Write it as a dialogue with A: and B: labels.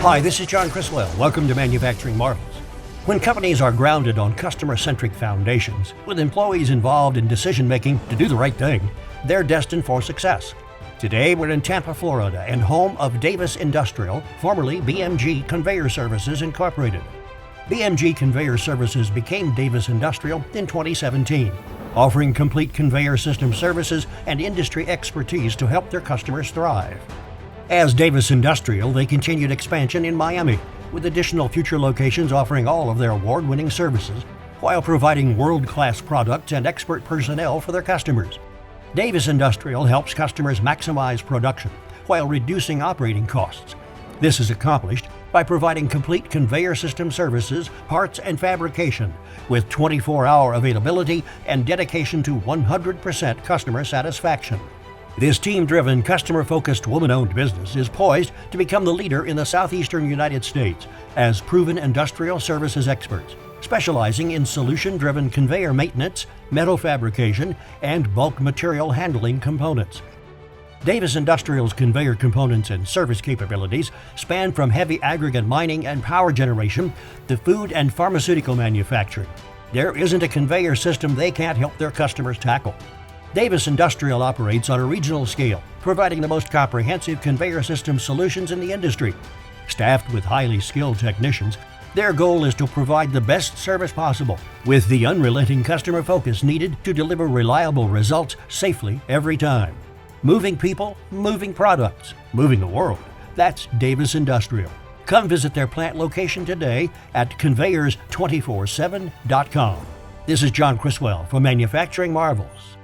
A: Hi, this is John Criswell. Welcome to Manufacturing Marvels. When companies are grounded on customer-centric foundations, with employees involved in decision-making to do the right thing, they're destined for success. Today, we're in Tampa, Florida, and home of Davis Industrial, formerly BMG Conveyor Services Incorporated. BMG Conveyor Services became Davis Industrial in 2017, offering complete conveyor system services and industry expertise to help their customers thrive. As Davis Industrial, they continued expansion in Miami, with additional future locations offering all of their award-winning services, while providing world-class products and expert personnel for their customers. Davis Industrial helps customers maximize production while reducing operating costs. This is accomplished by providing complete conveyor system services, parts, and fabrication, with 24-hour availability and dedication to 100% customer satisfaction. This team-driven, customer-focused, woman-owned business is poised to become the leader in the southeastern United States as proven industrial services experts, specializing in solution-driven conveyor maintenance, metal fabrication, and bulk material handling components. Davis Industrial's conveyor components and service capabilities span from heavy aggregate mining and power generation to food and pharmaceutical manufacturing. There isn't a conveyor system they can't help their customers tackle. Davis Industrial operates on a regional scale, providing the most comprehensive conveyor system solutions in the industry. Staffed with highly skilled technicians, their goal is to provide the best service possible, with the unrelenting customer focus needed to deliver reliable results safely every time. Moving people, moving products, moving the world. That's Davis Industrial. Come visit their plant location today at conveyors247.com. This is John Criswell for Manufacturing Marvels.